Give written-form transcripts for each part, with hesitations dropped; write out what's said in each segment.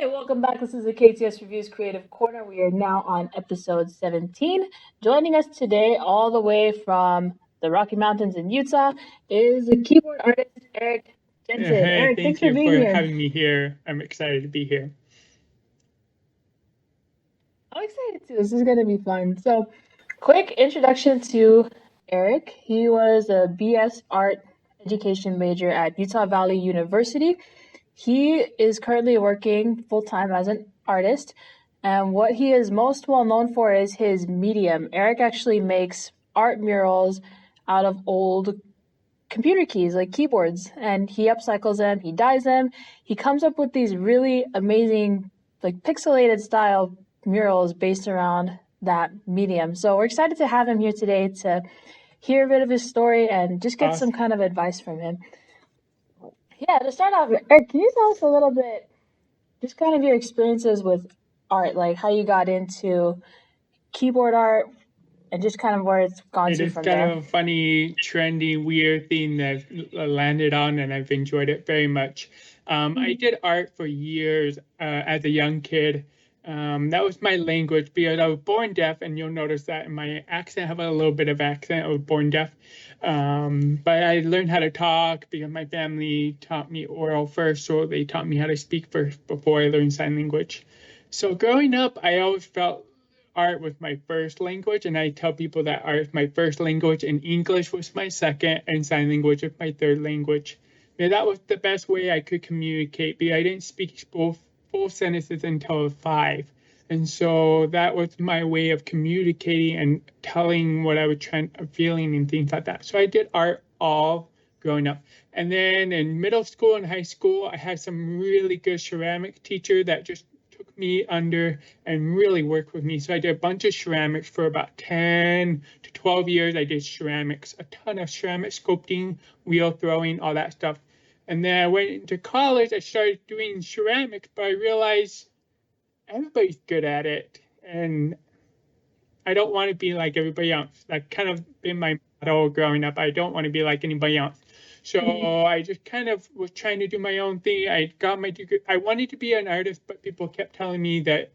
Hey, welcome back. This is the KTS Reviews Creative Corner. We are now on episode 17. Joining us today, all the way from the Rocky Mountains in Utah, is the keyboard artist Erik Jensen. Hey, Erik, thanks thank for you being for here. having me here. I'm excited to be here. I'm excited too. This is going to be fun. So, quick introduction to Erik. He was a BS Art Education major at Utah Valley University. He is currently working full time as an artist, and what he is most well known for is his medium. Erik actually makes art murals out of old computer keys, like keyboards, and he upcycles them, he dyes them, he comes up with these really amazing, like pixelated style murals based around that medium. So we're excited to have him here today to hear a bit of his story and just get some Awesome. kind of advice from him. Yeah, to start off, Erik, can you tell us a little bit, just kind of your experiences with art, like how you got into keyboard art and just kind of where it's gone It to is from kind there? of a funny, trendy, weird thing that I've landed on, and I've enjoyed it very much. I did art for years as a young kid. That was my language because I was born deaf, and you'll notice that in my accent, I have a little bit of accent. I was born deaf. But I learned how to talk because my family taught me oral first, so they taught me how to speak first before I learned sign language. So growing up, I always felt art was my first language, and I tell people that art is my first language, and English was my second, and sign language was my third language. Yeah, that was the best way I could communicate because I didn't speak both full sentences until I was 5. And so that was my way of communicating and telling what I was feeling and things like that. So I did art all growing up. And then in middle school and high school, I had some really good ceramic teacher that just took me under and really worked with me. So I did a bunch of ceramics for about 10 to 12 years. I did ceramics, a ton of ceramic sculpting, wheel throwing, all that stuff. And then I went into college. I started doing ceramics, but I realized everybody's good at it. And I don't want to be like everybody else. That kind of been my motto growing up. I don't want to be like anybody else. So I just kind of was trying to do my own thing. I got my degree. I wanted to be an artist, but people kept telling me that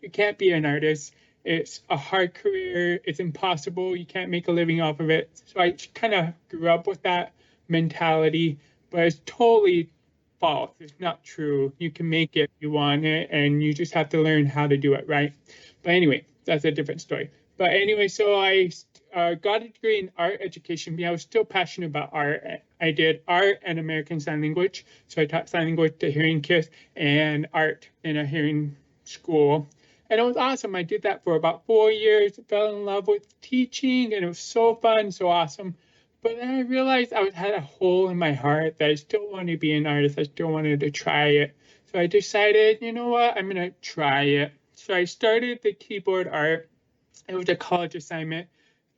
you can't be an artist. It's a hard career. It's impossible. You can't make a living off of it. So I kind of grew up with that mentality, but it's totally false. It's not true. You can make it if you want it, and you just have to learn how to do it right. But anyway, that's a different story. But anyway, so I got a degree in art education because I was still passionate about art. I did art and American Sign Language. So I taught sign language to hearing kids and art in a hearing school. And it was awesome. I did that for about 4 years, fell in love with teaching, and it was so fun, so awesome. But then I realized I had a hole in my heart that I still wanted to be an artist. I still wanted to try it. So I decided, you know what, I'm going to try it. So I started the keyboard art. It was a college assignment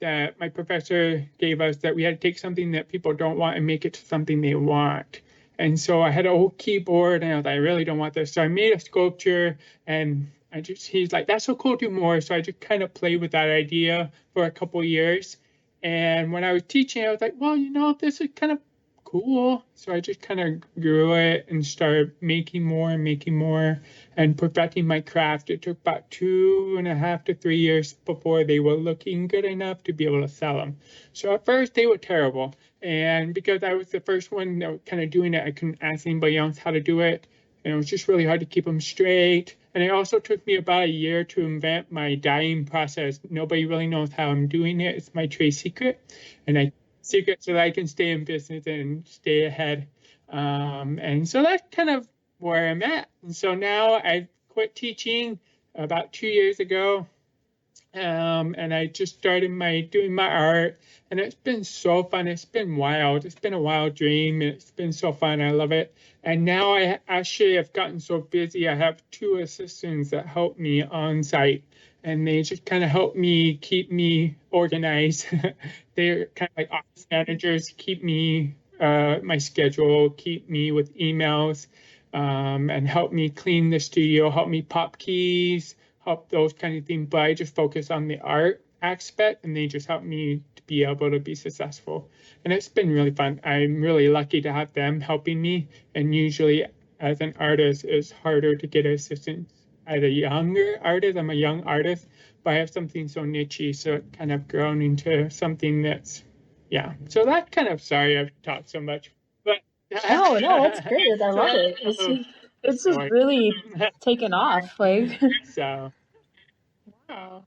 that my professor gave us that we had to take something that people don't want and make it to something they want. And so I had an old keyboard, and I was like, I really don't want this. So I made a sculpture, and he's like, that's so cool, do more. So I just kind of played with that idea for a couple of years. And when I was teaching, I was like, well, this is kind of cool. So I just kind of grew it and started making more and perfecting my craft. It took about 2.5 to 3 years before they were looking good enough to be able to sell them. So at first they were terrible. And because I was the first one that was kind of doing it, I couldn't ask anybody else how to do it. And it was just really hard to keep them straight. And it also took me about a year to invent my dyeing process. Nobody really knows how I'm doing it. It's my trade secret. And I secret so that I can stay in business and stay ahead. And so that's kind of where I'm at. And so now I quit teaching about 2 years ago. And I just started doing my art, and it's been so fun. It's been wild. It's been a wild dream. It's been so fun. I love it. And now I actually have gotten so busy. I have 2 assistants that help me on site, and they just kind of help me keep me organized. They're kind of like office managers, keep me my schedule, keep me with emails, and help me clean the studio, help me pop keys, help those kind of things. But I just focus on the art aspect, and they just help me to be able to be successful. And it's been really fun. I'm really lucky to have them helping me. And usually as an artist, it's harder to get assistance. As a younger artist, I'm a young artist, but I have something so nichey, so it kind of grown into something that's, yeah. So that kind of, sorry I've talked so much, but No, no, it's great. I so love that's it. kind of the It's just story. really taken off. Like, So, wow.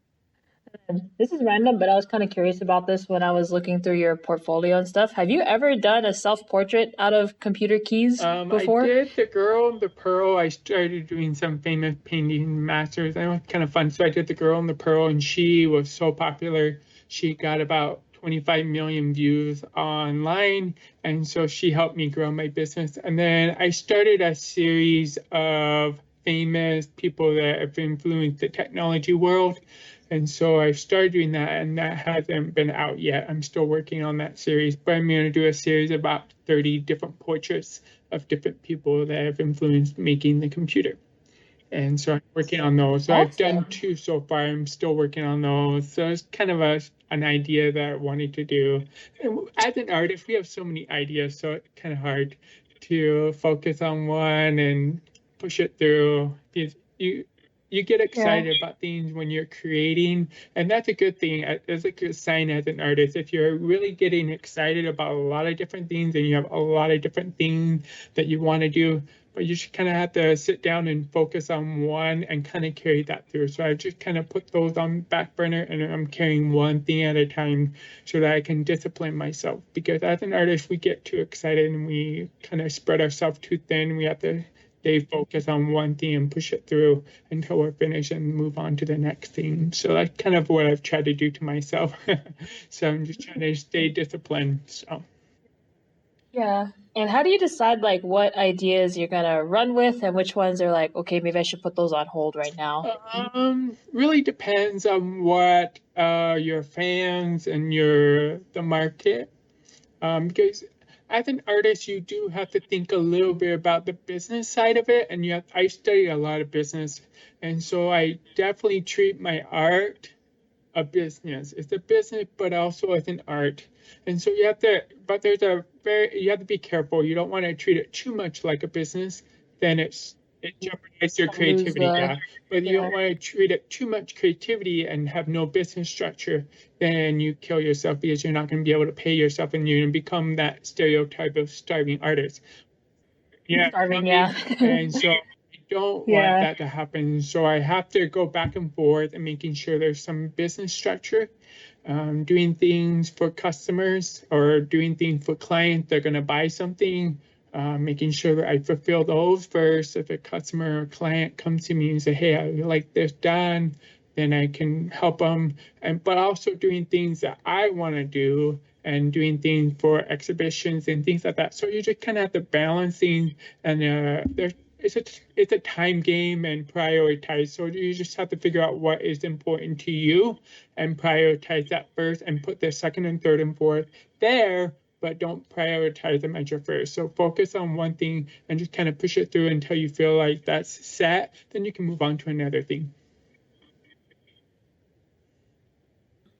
this is random, but I was kind of curious about this when I was looking through your portfolio and stuff. Have you ever done a self-portrait out of computer keys I before? did The Girl and the Pearl. I started doing some famous painting masters. I was kind of fun. So I did The Girl and the Pearl, and she was so popular. She got about 25 million views online, and so she helped me grow my business. And then I started a series of famous people that have influenced the technology world. And so I started doing that, and that hasn't been out yet. I'm still working on that series, but I'm going to do a series about 30 different portraits of different people that have influenced making the computer. And so I'm working on those. So I've done Awesome. 2 so far. I'm still working on those. So it's kind of an idea that I wanted to do. And as an artist, we have so many ideas, so it's kind of hard to focus on one and push it through. You get Yeah. excited about things when you're creating, and that's a good thing. It's a good sign as an artist. If you're really getting excited about a lot of different things and you have a lot of different things that you want to do, but you should kind of have to sit down and focus on one and kind of carry that through. So I just kind of put those on back burner, and I'm carrying one thing at a time so that I can discipline myself. Because as an artist, we get too excited and we kind of spread ourselves too thin. We have to stay focused on one thing and push it through until we're finished and move on to the next thing. So that's kind of what I've tried to do to myself. So I'm just trying to stay disciplined. So. Yeah. And how do you decide like what ideas you're gonna run with and which ones are like, okay, maybe I should put those on hold right now? Really depends on what your fans and the market. Because as an artist, you do have to think a little bit about the business side of it, and I study a lot of business, and so I definitely treat my art a business. It's a business, but also as an art. And so you have to be careful. You don't want to treat it too much like a business, then it jeopardizes your Kind of lose creativity. the Yeah. But you don't yeah. want to treat it too much creativity and have no business structure, then you kill yourself because you're not going to be able to pay yourself and you're going to become that stereotype of starving artist. Yeah, Starving, right. yeah. And so I don't want Yeah. that to happen. So I have to go back and forth and making sure there's some business structure, doing things for customers or doing things for clients that are going to buy something, making sure that I fulfill those first. If a customer or client comes to me and say, "Hey, I would like this done," then I can help them. But also doing things that I want to do and doing things for exhibitions and things like that. So you just kind of have to balance things, and it's a time game and prioritize. So you just have to figure out what is important to you and prioritize that first, and put the second and third and fourth there, but don't prioritize them as your first. So focus on one thing and just kind of push it through until you feel like that's set. Then you can move on to another thing.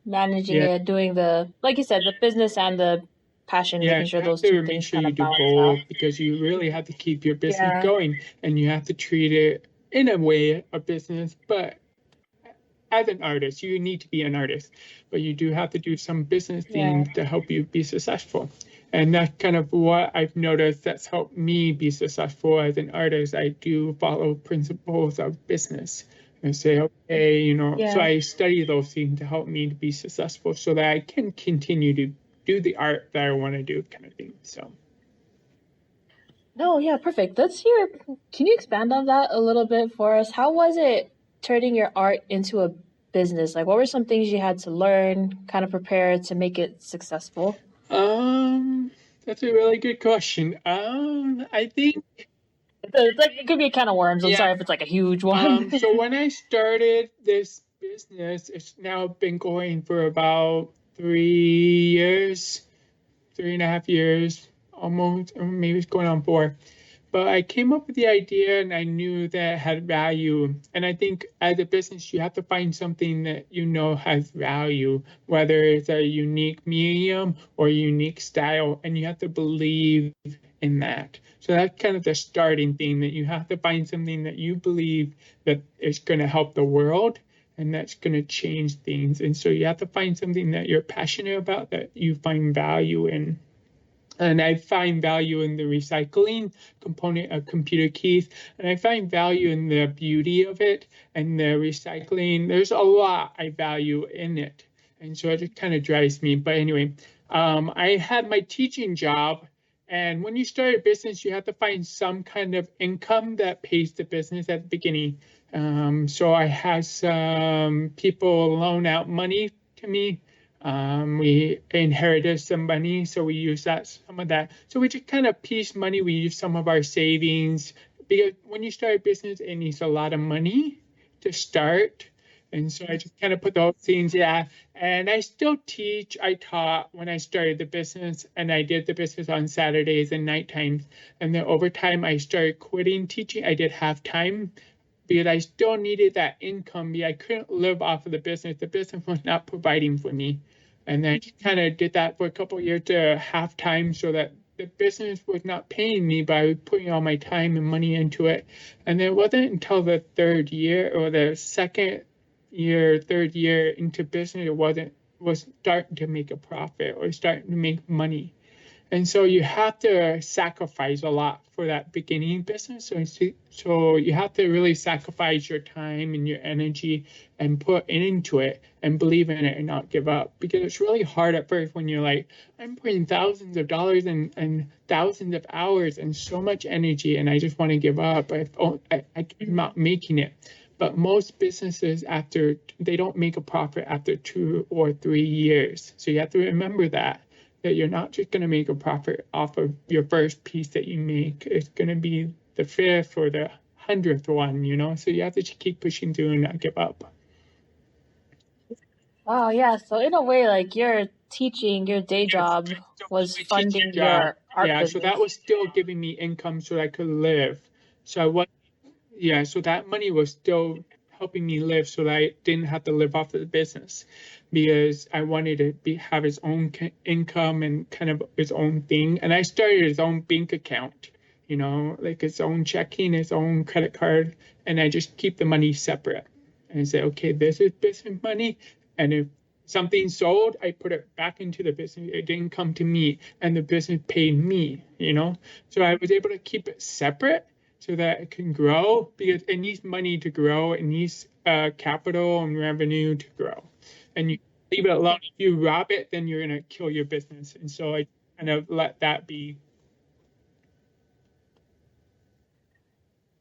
Managing Yeah. it, doing the like you said, the business and the passion, Yeah, making you sure have those two to make things sure kind you of do balance out. both, because you really have to keep your business Yeah. going, and you have to treat it in a way a business, but as an artist, you need to be an artist, but you do have to do some business Yeah. things to help you be successful. And that's kind of what I've noticed that's helped me be successful as an artist. I do follow principles of business and say, okay, so Yeah. I study those things to help me to be successful so that I can continue to do the art that I want to do, kind of thing. So. No, yeah, perfect. Let's hear. Can you expand on that a little bit for us? How was it turning your art into a business? Like, what were some things you had to learn, kind of prepare to make it successful? Um, that's a really good question. I think, It's like it could be a can of worms. I'm yeah. sorry if it's like a huge one. So when I started this business, it's now been going for about 3 years, 3.5 years, almost, or maybe it's going on 4. But I came up with the idea and I knew that it had value. And I think as a business, you have to find something that has value, whether it's a unique medium or a unique style, and you have to believe in that. So that's kind of the starting thing, that you have to find something that you believe that is going to help the world and that's going to change things. And so you have to find something that you're passionate about, that you find value in. And I find value in the recycling component of computer keys. And I find value in the beauty of it and the recycling. There's a lot I value in it. And so it just kind of drives me. But anyway, I had my teaching job. And when you start a business, you have to find some kind of income that pays the business at the beginning. So I had some people loan out money to me. We inherited some money, so we use that, some of that. So we just kind of piece money. We use some of our savings, because when you start a business, it needs a lot of money to start. And so I just kind of put those things, yeah. And I still teach. I taught when I started the business, and I did the business on Saturdays and night times. And then over time, I started quitting teaching. I did half time, because I still needed that income. Because I couldn't live off of the business. The business was not providing for me. And then I kind of did that for a couple of years to half time, so that the business was not paying me, but I was putting all my time and money into it. And then it wasn't until the third year, or the second year, third year into business, was starting to make a profit or starting to make money. And so you have to sacrifice a lot for that beginning business. So you have to really sacrifice your time and your energy and put into it and believe in it and not give up. Because it's really hard at first when you're like, I'm putting thousands of dollars and thousands of hours and so much energy, and I just want to give up. I'm not making it. But most businesses, they don't make a profit after 2 or 3 years. So you have to remember that you're not just going to make a profit off of your first piece that you make. It's going to be the 5th or the 100th one. So you have to just keep pushing through and not give up. Wow, yeah. So in a way, like your teaching, your day job was My teaching funding job, your art yeah, so that business. was still giving me income so I could live. So I was Yeah, so that money was still helping me live, so that I didn't have to live off of the business, because I wanted to have his own income and kind of his own thing. And I started his own bank account, like his own checking, his own credit card, and I just keep the money separate. And I say, okay, this is business money, and if something sold, I put it back into the business. It didn't come to me, and the business paid me. So I was able to keep it separate so that it can grow, because it needs money to grow. It needs capital and revenue to grow. And you leave it alone. If you rob it, then you're going to kill your business. And so I kind of let that be.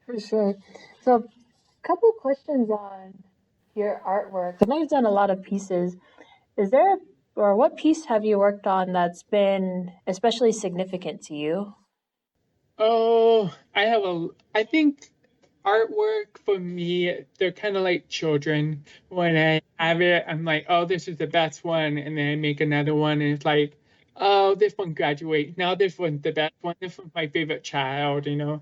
For sure. So, couple questions on your artwork. I know you've done a lot of pieces. Is there, or what piece have you worked on that's been especially significant to you? Oh, I think artwork for me, they're kind of like children. When I have it, I'm like, oh, this is the best one. And then I make another one, and it's like, oh, this one graduates. Now this one's the best one. This one's my favorite child. They're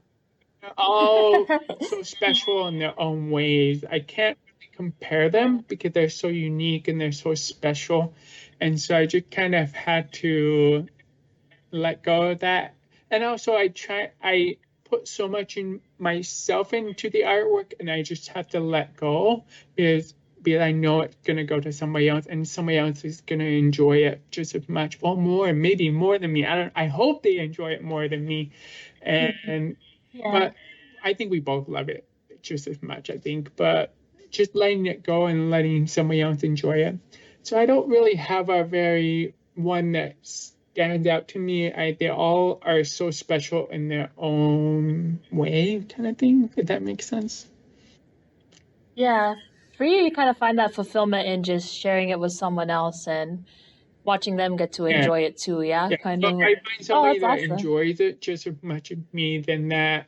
all so special in their own ways. I can't really compare them because they're so unique and they're so special. And so I just kind of had to let go of that. And also I put so much in myself into the artwork, and I just have to let go, because I know it's gonna go to somebody else, and somebody else is gonna enjoy it just as much or more, maybe more than me. I hope they enjoy it more than me. And Yeah. but I think we both love it just as much, I think. But just letting it go and letting somebody else enjoy it. So I don't really have a very one that stands out to me. They all are so special in their own way, kind of thing, if that makes sense. Yeah. For you, you kind of find that fulfillment in just sharing it with someone else and watching them get to Yeah, enjoy it too. Yeah. yeah. Kind So if of. I find Oh, somebody that's that awesome. enjoys it just as much as me, then that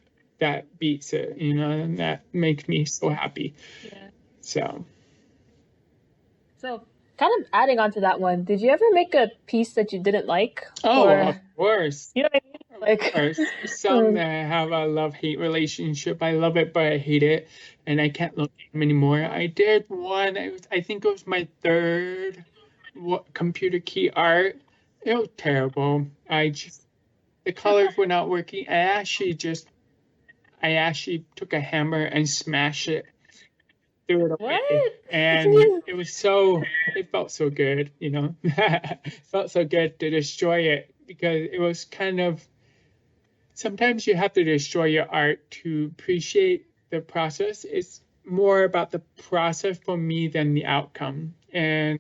beats it, and that makes me so happy. Yeah. So. So, kind of adding on to that one, did you ever make a piece that you didn't like? Oh, of Or, course. you know what I mean? Of Like, course. There's some that have a love-hate relationship. I love it, but I hate it, and I can't look at them anymore. I did one, I think it was my third computer key art. It was terrible. the colors were not working. I actually took a hammer and smashed it, threw it away, What? and it felt so good, it felt so good to destroy it because it was kind of, sometimes you have to destroy your art to appreciate the process. It's more about the process for me than the outcome. And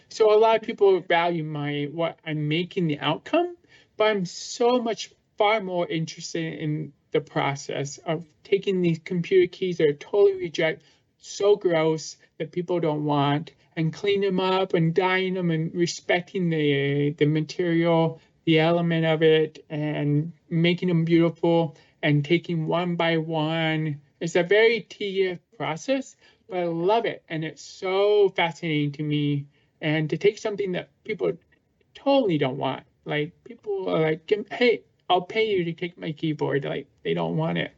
so a lot of people value what I'm making, the outcome, but I'm so much far more interested in the process of taking these computer keys that are totally reject, so gross that people don't want, and clean them up and dyeing them and respecting the material, the element of it, and making them beautiful and taking one by one. It's a very tedious process, but I love it, and it's so fascinating to me. And to take something that people totally don't want, like people are like, hey, I'll pay you to take my keyboard, like they don't want it,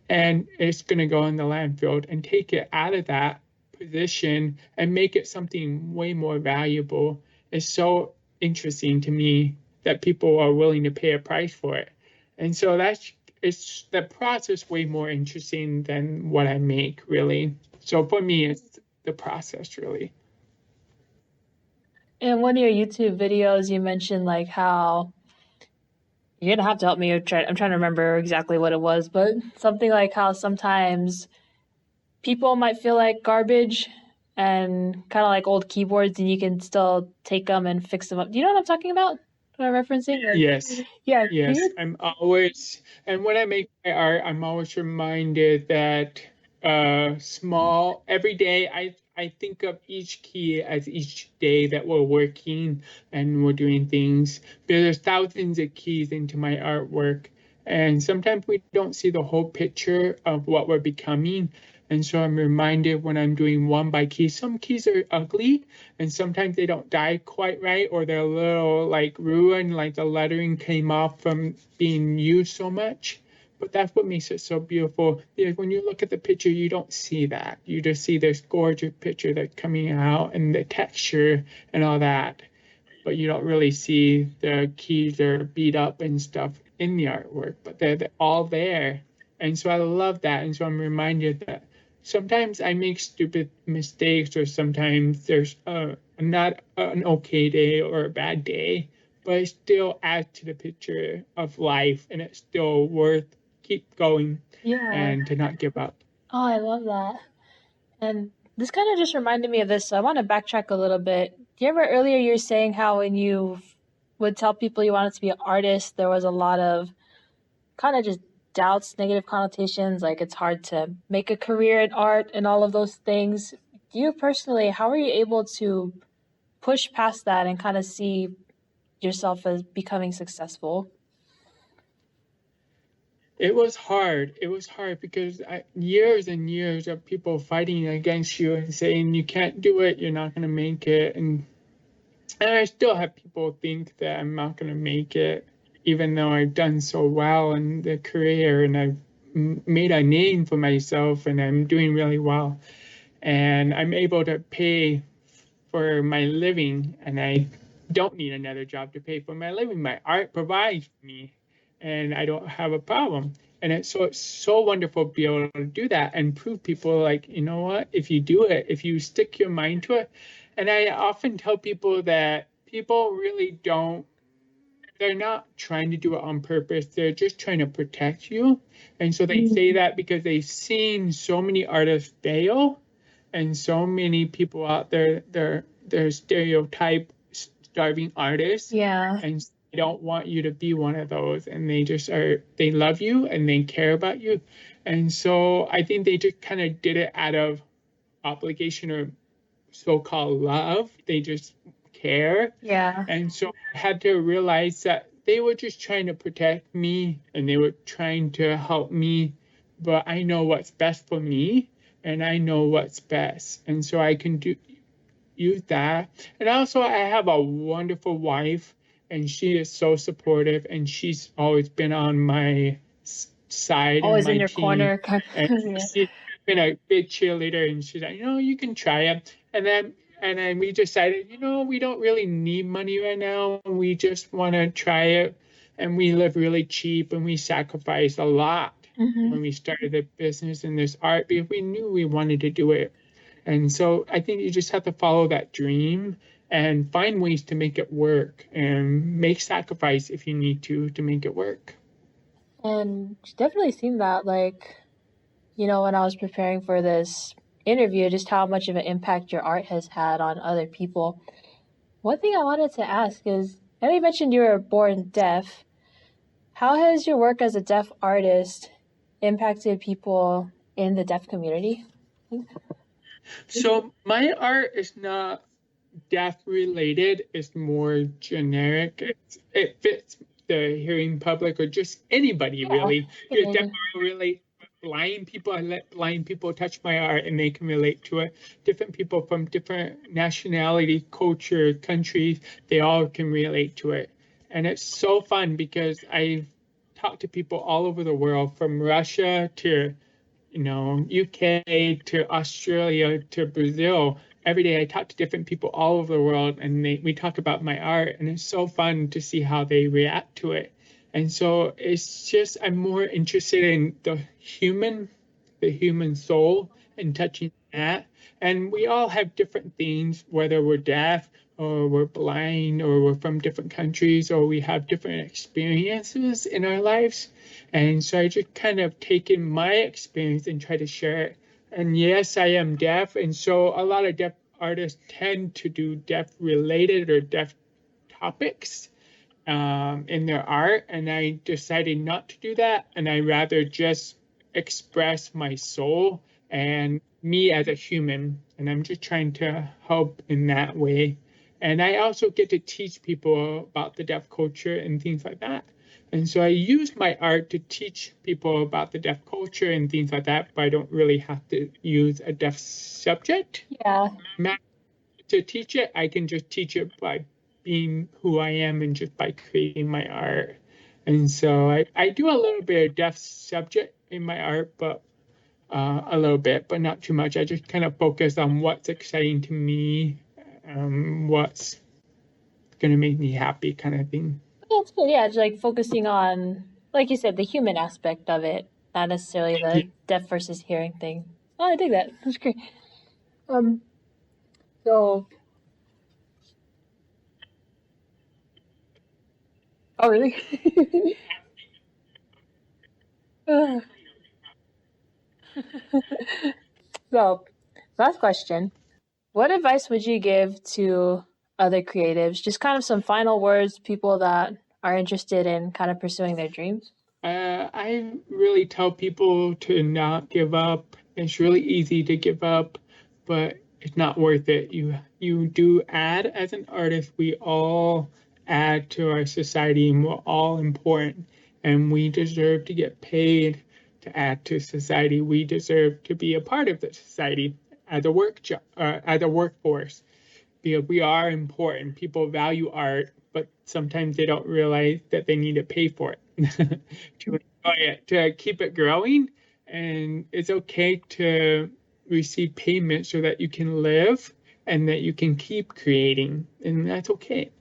and it's going to go in the landfill, and take it out of that position and make it something way more valuable is so interesting to me that people are willing to pay a price for it. And so it's the process way more interesting than what I make, really. So for me, it's the process, really. In one of your YouTube videos, you mentioned like how you're gonna have to help me. I'm trying to remember exactly what it was, but something like how sometimes people might feel like garbage and kind of like old keyboards, and you can still take them and fix them up. Do you know what I'm talking about? What I'm referencing? Yes, Yeah, can yes. you? I'm always, and when I make my art, I'm always reminded that every day I think of each key as each day that we're working and we're doing things. There's thousands of keys into my artwork, and sometimes we don't see the whole picture of what we're becoming. And so I'm reminded when I'm doing one by key, some keys are ugly and sometimes they don't die quite right, or they're a little like ruined, like the lettering came off from being used so much. But that's what makes it so beautiful. Because when you look at the picture, you don't see that. You just see this gorgeous picture that's coming out and the texture and all that. But you don't really see the keys that are beat up and stuff in the artwork, but they're all there. And so I love that. And so I'm reminded that sometimes I make stupid mistakes, or sometimes there's not an okay day or a bad day, but it still adds to the picture of life, and it's still worth keep going Yeah. and to not give up. Oh, I love that. And this kind of just reminded me of this, so I want to backtrack a little bit. Do you remember earlier you were saying how when you would tell people you wanted to be an artist, there was a lot of kind of just doubts, negative connotations, like it's hard to make a career in art and all of those things. You personally, how are you able to push past that and kind of see yourself as becoming successful? It was hard. It was hard because years and years of people fighting against you and saying you can't do it, you're not going to make it, and I still have people think that I'm not going to make it, even though I've done so well in the career and I've made a name for myself and I'm doing really well, and I'm able to pay for my living, and I don't need another job to pay for my living. My art provides me, and I don't have a problem. And it's so wonderful to be able to do that and prove people like, you know what, if you do it, if you stick your mind to it. And I often tell people that people really don't, they're not trying to do it on purpose. They're just trying to protect you. And so they say that because they've seen so many artists fail, and so many people out there, they're stereotype starving artists, Yeah. and they don't want you to be one of those, and they love you and they care about you. And so I think they just kind of did it out of obligation or so-called love. They just care. Yeah. And so I had to realize that they were just trying to protect me and they were trying to help me, but I know what's best for me and I know what's best. And so I can use that. And also I have a wonderful wife, and she is so supportive, and she's always been on my side and Always in my your team. corner. And Yeah. she's been a big cheerleader, and she's like, you can try it. And then we decided, we don't really need money right now. We just want to try it. and we live really cheap, and we sacrificed a lot Mm-hmm. when we started the business in this art because we knew we wanted to do it. And so I think you just have to follow that dream and find ways to make it work and make sacrifice if you need to make it work. And definitely seen that, like, when I was preparing for this interview, just how much of an impact your art has had on other people. One thing I wanted to ask is, I know you mentioned you were born deaf. How has your work as a deaf artist impacted people in the deaf community? So my art is not deaf related, it's more generic. It fits the hearing public or just anybody Yeah, really. I Just can deaf imagine. relate blind people. I let blind people touch my art and they can relate to it. Different people from different nationality, culture, countries, they all can relate to it. And it's so fun because I've talked to people all over the world, from Russia to UK to Australia to Brazil. Every day I talk to different people all over the world, and we talk about my art, and it's so fun to see how they react to it. And so it's just I'm more interested in the human soul, and touching that. And we all have different things, whether we're deaf or we're blind or we're from different countries or we have different experiences in our lives. And so I just kind of taken my experience and try to share it. And yes, I am deaf. And so a lot of deaf artists tend to do deaf related or deaf topics in their art. And I decided not to do that. And I rather just express my soul and me as a human. And I'm just trying to help in that way. And I also get to teach people about the deaf culture and things like that. And so I use my art to teach people about the deaf culture and things like that, but I don't really have to use a deaf subject Yeah, to teach it. I can just teach it by being who I am and just by creating my art. And so I do a little bit of deaf subject in my art, but a little bit, but not too much. I just kind of focus on what's exciting to me, what's going to make me happy, kind of thing. that's good. Yeah, just like focusing on, like you said, the human aspect of it, not necessarily Yeah. the deaf versus hearing thing. Oh, I dig that. That's great. Um, so, oh, really? So, last question. What advice would you give to other creatives? Just kind of some final words, people that are interested in kind of pursuing their dreams. I really tell people to not give up. It's really easy to give up, but it's not worth it. You do add as an artist. We all add to our society, and we're all important, and we deserve to get paid to add to society. We deserve to be a part of the society as a as a workforce, because we are important. People value art, but sometimes they don't realize that they need to pay for it to enjoy it, to keep it growing. And it's okay to receive payment so that you can live and that you can keep creating, and that's okay.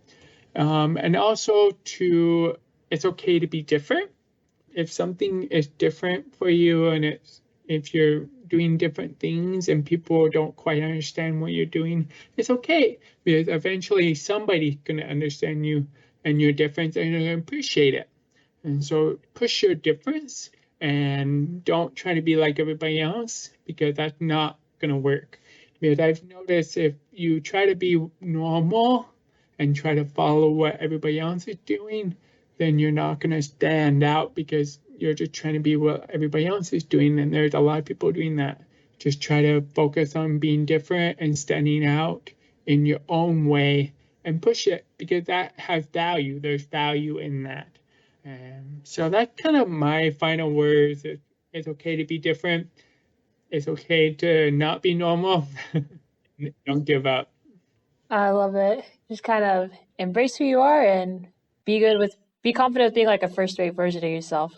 And also it's okay to be different. If something is different for you and if you're doing different things and people don't quite understand what you're doing, it's okay, because eventually somebody's going to understand you and your difference and they're going to appreciate it. And so push your difference and don't try to be like everybody else, because that's not going to work. Because I've noticed if you try to be normal and try to follow what everybody else is doing, then you're not going to stand out because you're just trying to be what everybody else is doing. And there's a lot of people doing that. Just try to focus on being different and standing out in your own way and push it, because that has value. There's value in that. So that's kind of my final words. It's okay to be different. It's okay to not be normal. Don't give up. I love it. Just kind of embrace who you are and be confident with being like a first rate version of yourself,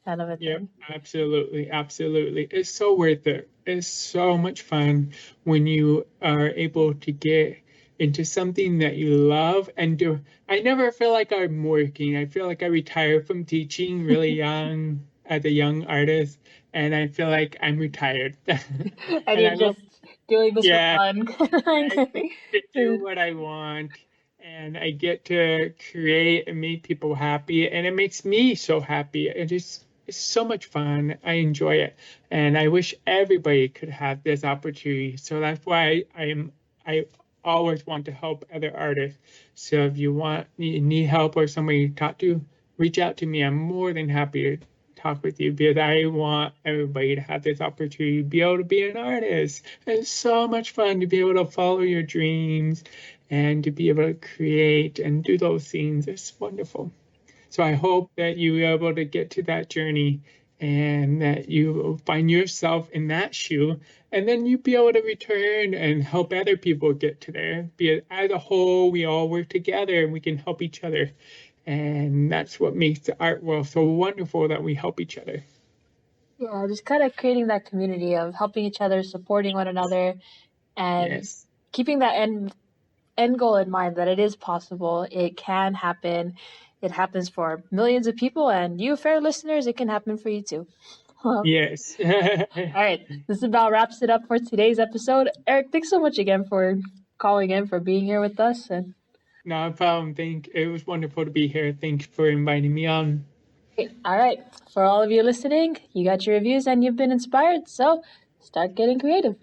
kind of a Yep, thing. absolutely, absolutely. It's so worth it. It's so much fun when you are able to get into something that you love and do. I never feel like I'm working. I feel like I retired from teaching really young as a young artist, and I feel like I'm retired. And And you're I love, just doing this for yeah, fun. I get to do what I want, and I get to create and make people happy, and it makes me so happy. It's so much fun. I enjoy it, and I wish everybody could have this opportunity. So that's why I always want to help other artists. So if you need help or somebody to talk to, reach out to me. I'm more than happy to talk with you because I want everybody to have this opportunity to be able to be an artist. It's so much fun to be able to follow your dreams and to be able to create and do those things. It's wonderful. So I hope that you're able to get to that journey and that you find yourself in that shoe, and then you be able to return and help other people get to there. As a whole, we all work together and we can help each other. And that's what makes the art world so wonderful, that we help each other. Yeah, just kind of creating that community of helping each other, supporting one another, and Yes. keeping that end goal in mind that it is possible, it can happen. It happens for millions of people, and you, fair listeners, it can happen for you too. All Yes. right, this about wraps it up for today's episode. Eric, thanks so much again for calling in, for being here with us, and No problem. It was wonderful to be here. Thanks for inviting me on. all right, for all of you listening, you got your reviews and you've been inspired, so start getting creative.